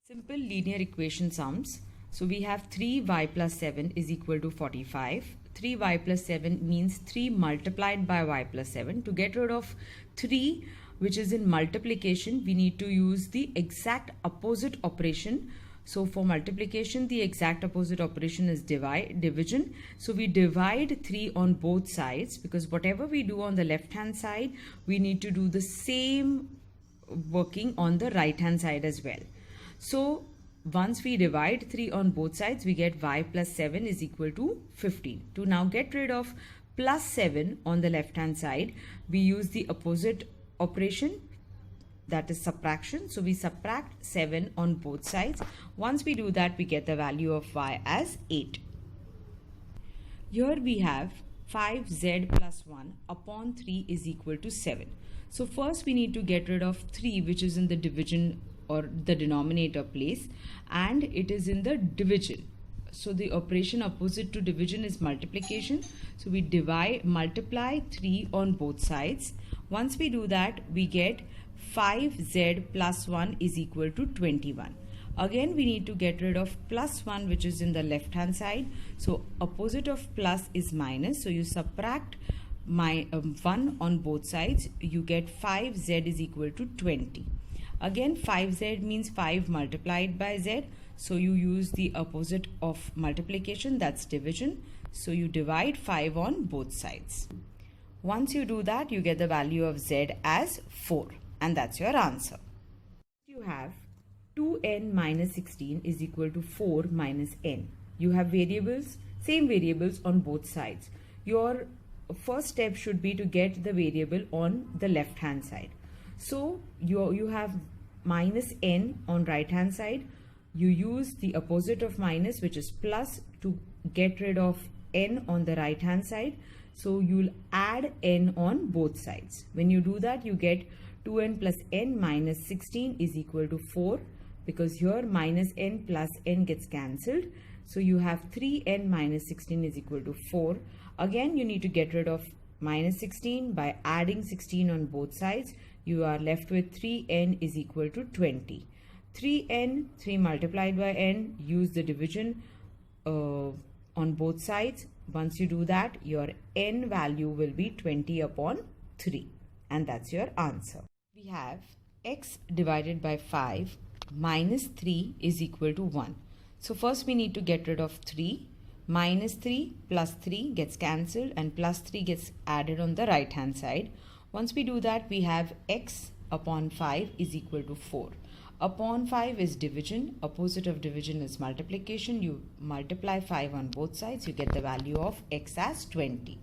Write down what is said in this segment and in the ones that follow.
Simple linear equation sums. So we have 3y plus 7 is equal to 45. 3y plus 7 means 3 multiplied by y plus 7. To get rid of 3 which is in multiplication, we need to use the exact opposite operation. So for multiplication, the exact opposite operation is division. So we divide 3 on both sides, because whatever we do on the left hand side, we need to do the same working on the right hand side as well. So once we divide 3 on both sides, we get y plus 7 is equal to 15. To now get rid of plus 7 on the left hand side, we use the opposite operation, that is subtraction. So we subtract 7 on both sides. Once we do that, we get the value of y as 8. Here we have 5z plus 1 upon 3 is equal to 7. So first we need to get rid of 3 which is in the division or the denominator place, and it is in the division. So the operation opposite to division is multiplication. So we multiply 3 on both sides. Once we do that, we get 5z plus 1 is equal to 21. Again, we need to get rid of plus 1 which is in the left hand side. So opposite of plus is minus. So you subtract 1 on both sides. You get 5z is equal to 20. Again, 5z means 5 multiplied by z. So you use the opposite of multiplication, that's division. So you divide 5 on both sides. Once you do that, you get the value of z as 4. And that's your answer. You have 2n minus 16 is equal to 4 minus n. You have variables, same variables on both sides. Your first step should be to get the variable on the left hand side. So you have minus n on right hand side. You use the opposite of minus, which is plus, to get rid of n on the right hand side. So you'll add n on both sides. When you do that, you get 2n plus n minus 16 is equal to 4, because here minus n plus n gets cancelled. So you have 3n minus 16 is equal to 4. Again, you need to get rid of minus 16 by adding 16 on both sides. You are left with 3n is equal to 20. 3n, 3 multiplied by n, use the division on both sides. Once you do that, your n value will be 20 upon 3. And that's your answer. We have x divided by 5 minus 3 is equal to 1. So first we need to get rid of 3. Minus 3 plus 3 gets cancelled and plus 3 gets added on the right hand side. Once we do that, we have x upon 5 is equal to 4. Upon 5 is division. Opposite of division is multiplication. You multiply 5 on both sides. You get the value of x as 20.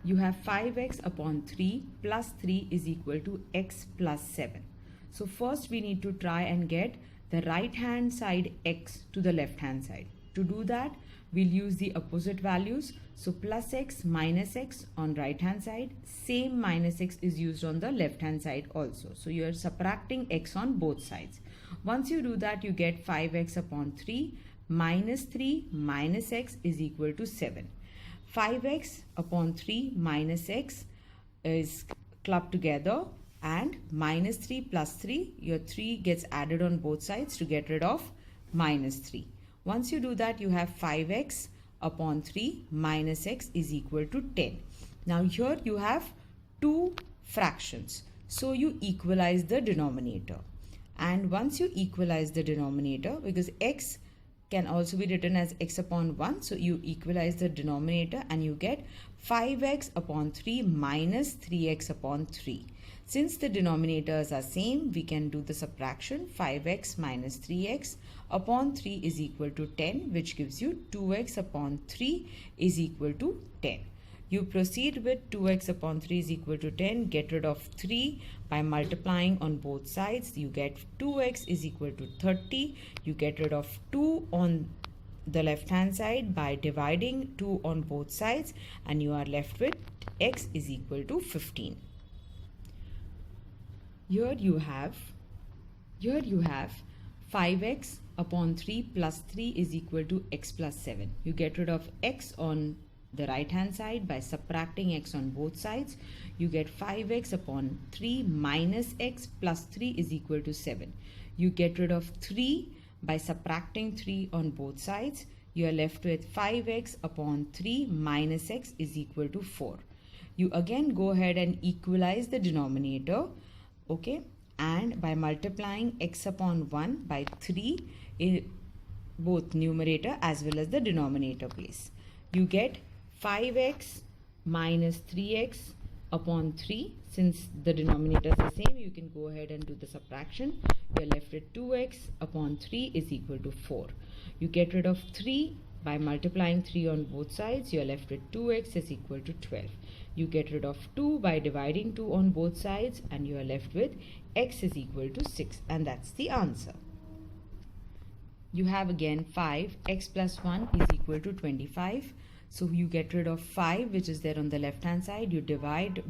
You have 5x upon 3 plus 3 is equal to x plus 7. So first we need to try and get the right hand side x to the left hand side. To do that, we'll use the opposite values. So plus x minus x on right hand side, same minus x is used on the left hand side also. So you are subtracting x on both sides. Once you do that, you get 5x upon 3 minus x is equal to 7. 5x upon 3 minus x is clubbed together, and minus 3 plus 3, your 3 gets added on both sides to get rid of minus 3. Once you do that, you have 5x upon 3 minus x is equal to 10. Now here you have two fractions. So you equalize the denominator. And once you equalize the denominator, because x can also be written as x upon 1. So you equalize the denominator and you get 5x upon 3 minus 3x upon 3. Since the denominators are same, we can do the subtraction. 5x minus 3x upon 3 is equal to 10, which gives you 2x upon 3 is equal to 10. You proceed with 2x upon 3 is equal to 10. Get rid of 3 by multiplying on both sides. You get 2x is equal to 30. You get rid of 2 on the left hand side by dividing 2 on both sides, and you are left with x is equal to 15. Here you have 5x upon 3 plus 3 is equal to x plus 7. You get rid of x on the right hand side by subtracting x on both sides. You get 5x upon 3 minus x plus 3 is equal to 7. You get rid of 3 by subtracting 3 on both sides. You are left with 5x upon 3 minus x is equal to 4. You again go ahead and equalize the denominator, okay, and by multiplying x upon 1 by 3 in both numerator as well as the denominator place. You get 5x minus 3x upon 3. Since the denominators are same, you can go ahead and do the subtraction. You are left with 2x upon 3 is equal to 4. You get rid of 3 by multiplying 3 on both sides. You are left with 2x is equal to 12. You get rid of 2 by dividing 2 on both sides, and you are left with x is equal to 6, and that's the answer. You have again 5, x plus 1 is equal to 25. So you get rid of 5, which is there on the left hand side. You divide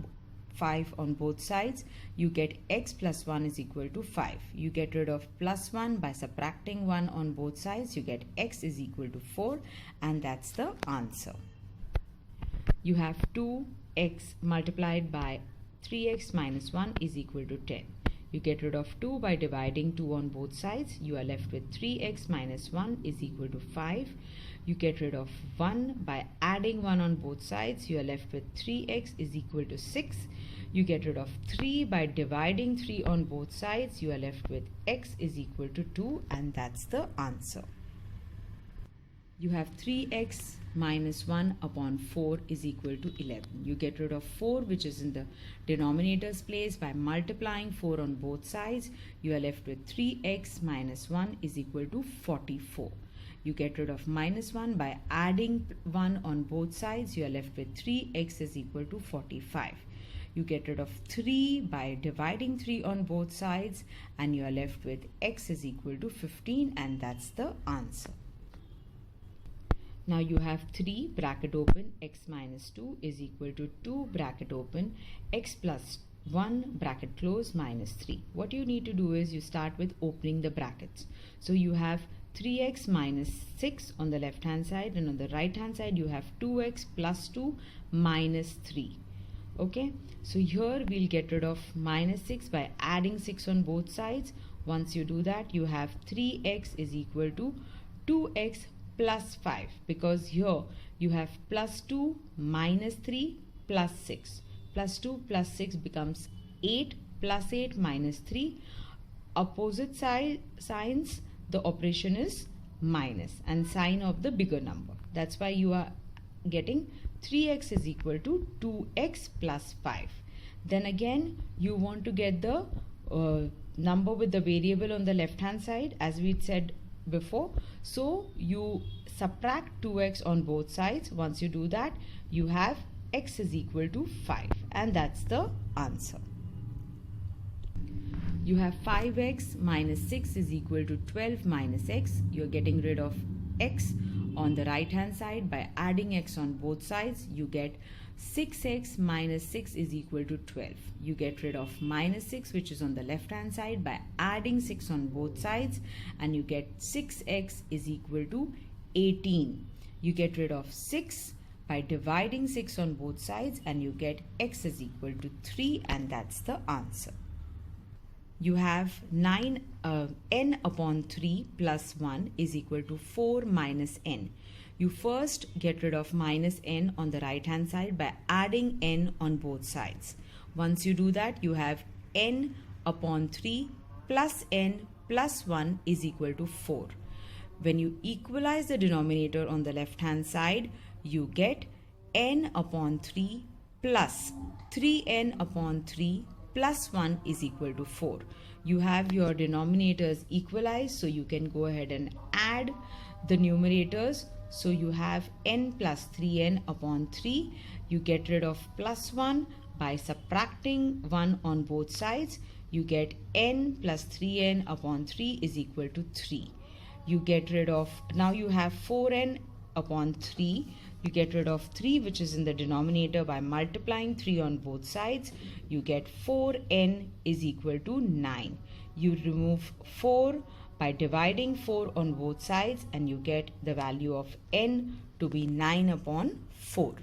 5 on both sides. You get x plus 1 is equal to 5. You get rid of plus 1 by subtracting 1 on both sides. You get x is equal to 4, and that's the answer. You have 2x multiplied by 3x minus 1 is equal to 10. You get rid of 2 by dividing 2 on both sides. You are left with 3x minus 1 is equal to 5. You get rid of 1 by adding 1 on both sides. You are left with 3x is equal to 6. You get rid of 3 by dividing 3 on both sides. You are left with x is equal to 2, and that's the answer. You have 3x minus 1 upon 4 is equal to 11. You get rid of 4, which is in the denominator's place, by multiplying 4 on both sides. You are left with 3x minus 1 is equal to 44. You get rid of minus 1 by adding 1 on both sides. You are left with 3x is equal to 45. You get rid of 3 by dividing 3 on both sides, and you are left with x is equal to 15, and that's the answer. Now you have 3 bracket open x minus 2 is equal to 2 bracket open x plus 1 bracket close minus 3. What you need to do is you start with opening the brackets. So you have 3x minus 6 on the left hand side, and on the right hand side you have 2x plus 2 minus 3. Okay, so here we'll get rid of minus 6 by adding 6 on both sides. Once you do that, you have 3x is equal to 2x plus 5, because here you have plus 2 minus 3 plus 6. Plus 2 plus 6 becomes 8 plus 8 minus 3. Opposite signs, the operation is minus and sign of the bigger number. That's why you are getting 3x is equal to 2x plus 5. Then again you want to get the number with the variable on the left hand side, as we said before. So you subtract 2x on both sides. Once you do that, you have x is equal to 5, and that's the answer. You have 5x minus 6 is equal to 12 minus x. You're getting rid of x on the right hand side by adding x on both sides. You get 6x minus 6 is equal to 12. You get rid of minus 6, which is on the left hand side, by adding 6 on both sides, and you get 6x is equal to 18. You get rid of 6 by dividing 6 on both sides, and you get x is equal to 3, and that's the answer. You have n upon 3 plus 1 is equal to 4 minus n. You first get rid of minus n on the right hand side by adding n on both sides. Once you do that, you have n upon 3 plus n plus 1 is equal to 4. When you equalize the denominator on the left hand side, you get n upon 3 plus 3n upon 3 plus 1 is equal to 4. You have your denominators equalized, so you can go ahead and add the numerators. So you have n plus 3n upon 3. You get rid of plus 1 by subtracting 1 on both sides. You get n plus 3n upon 3 is equal to 3. You get rid of, now you have 4n upon 3. You get rid of 3, which is in the denominator, by multiplying 3 on both sides. You get 4n is equal to 9. You remove 4 by dividing 4 on both sides, and you get the value of n to be 9 upon 4.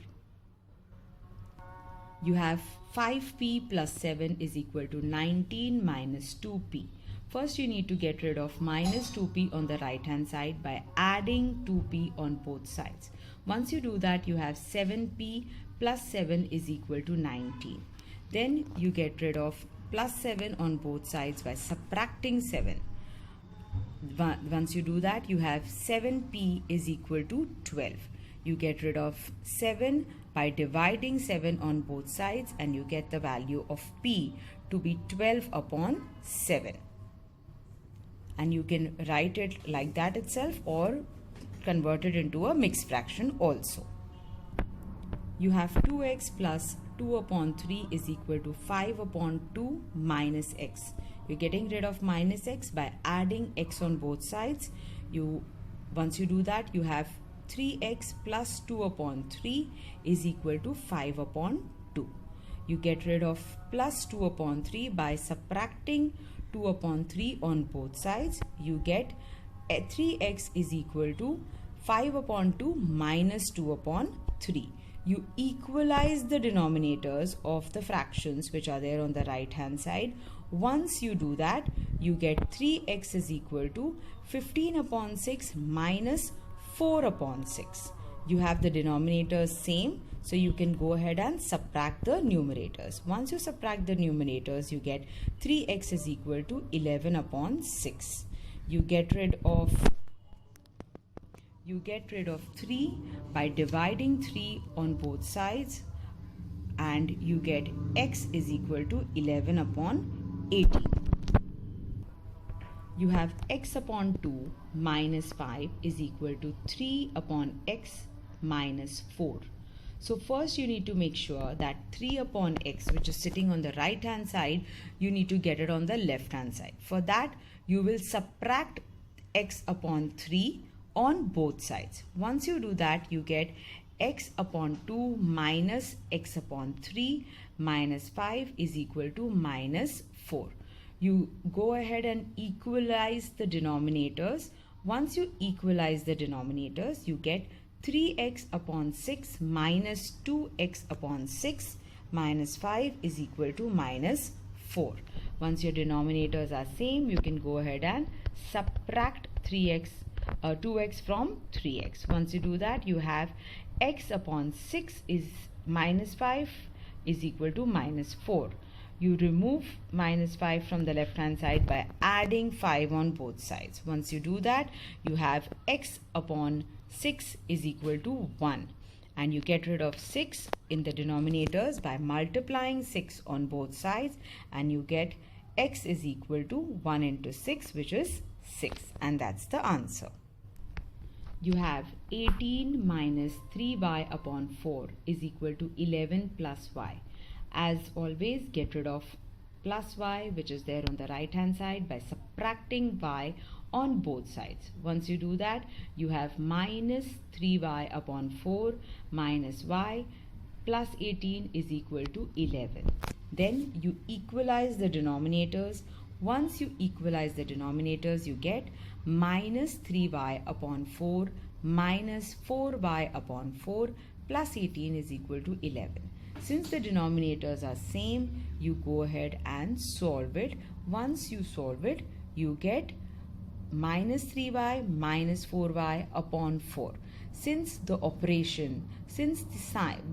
You have 5p plus 7 is equal to 19 minus 2p. First, you need to get rid of minus 2p on the right hand side by adding 2p on both sides. Once you do that, you have 7p plus 7 is equal to 19. Then you get rid of plus 7 on both sides by subtracting 7. Once you do that, you have 7p is equal to 12. You get rid of 7 by dividing 7 on both sides, and you get the value of p to be 12 upon 7. And you can write it like that itself or convert it into a mixed fraction also. You have 2x plus 2 upon 3 is equal to 5 upon 2 minus x. You're getting rid of minus x by adding x on both sides. Once you do that, you have 3x plus 2 upon 3 is equal to 5 upon 2. You get rid of plus 2 upon 3 by subtracting 2 upon 3 on both sides. You get 3x is equal to 5 upon 2 minus 2 upon 3. You equalize the denominators of the fractions which are there on the right hand side. Once you do that, you get 3x is equal to 15 upon 6 minus 4 upon 6. You have the denominators same, so you can go ahead and subtract the numerators. Once you subtract the numerators, you get 3x is equal to 11 upon 6. You get rid of 3 by dividing 3 on both sides, and you get x is equal to 11 upon 18. You have x upon 2 minus 5 is equal to 3 upon x minus 4. So first you need to make sure that 3 upon x, which is sitting on the right hand side, you need to get it on the left hand side. For that, you will subtract x upon 3 on both sides. Once you do that, you get x upon 2 minus x upon 3 minus 5 is equal to minus 4. You go ahead and equalize the denominators. Once you equalize the denominators, you get 3x upon 6 minus 2x upon 6 minus 5 is equal to minus 4. Once your denominators are same, you can go ahead and subtract 2x from 3x. Once you do that, you have x upon 6 is minus 5 is equal to minus 4. You remove minus 5 from the left hand side by adding 5 on both sides. Once you do that, you have x upon 6 is equal to 1. And you get rid of 6 in the denominators by multiplying 6 on both sides, and you get x is equal to 1 into 6, which is 6. And that's the answer. You have 18 minus 3y upon 4 is equal to 11 plus y. As always, get rid of plus y, which is there on the right hand side, by subtracting y on both sides. Once you do that, you have minus 3y upon 4 minus y plus 18 is equal to 11. Then you equalize the denominators. Once you equalize the denominators, you get minus 3y upon 4 minus 4y upon 4 plus 18 is equal to 11. Since the denominators are same, you go ahead and solve it. Once you solve it, you get minus 3y minus 4y upon 4. Since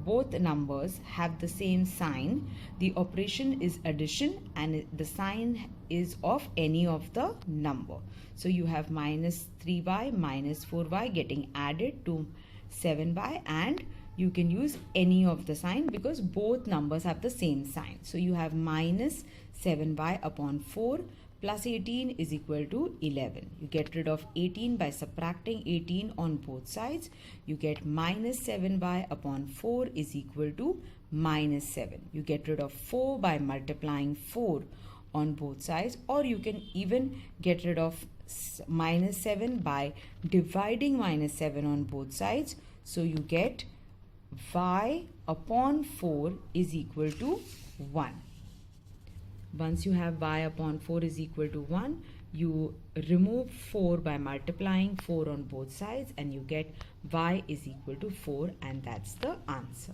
both numbers have the same sign, the operation is addition and the sign is of any of the number. So you have minus 3y minus 4y getting added to 7y, and you can use any of the sign because both numbers have the same sign. So you have minus 7y upon 4 plus 18 is equal to 11. You get rid of 18 by subtracting 18 on both sides. You get minus 7y upon 4 is equal to minus 7. You get rid of 4 by multiplying 4 on both sides, or you can even get rid of minus 7 by dividing minus 7 on both sides. So you get y upon 4 is equal to 1. Once you have y upon 4 is equal to 1, you remove 4 by multiplying 4 on both sides and you get y is equal to 4, and that's the answer.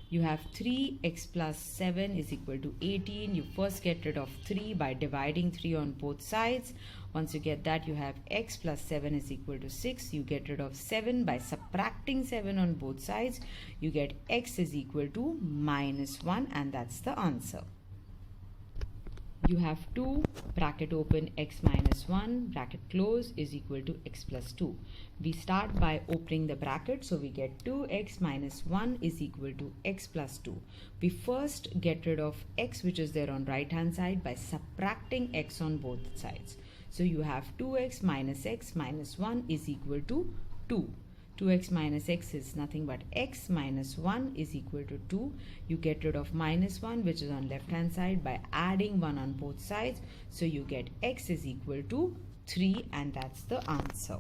You have 3x plus 7 is equal to 18. You first get rid of 3 by dividing 3 on both sides. Once you get that, you have x plus 7 is equal to 6. You get rid of 7 by subtracting 7 on both sides. You get x is equal to minus 1, and that's the answer. You have 2 bracket open x minus 1 bracket close is equal to x plus 2. We start by opening the bracket, so we get 2x minus 1 is equal to x plus 2. We first get rid of x which is there on right hand side by subtracting x on both sides. So you have 2x minus 1 is equal to 2. 2x minus x is nothing but x minus 1 is equal to 2. You get rid of minus 1 which is on left hand side by adding 1 on both sides. So you get x is equal to 3, and that's the answer.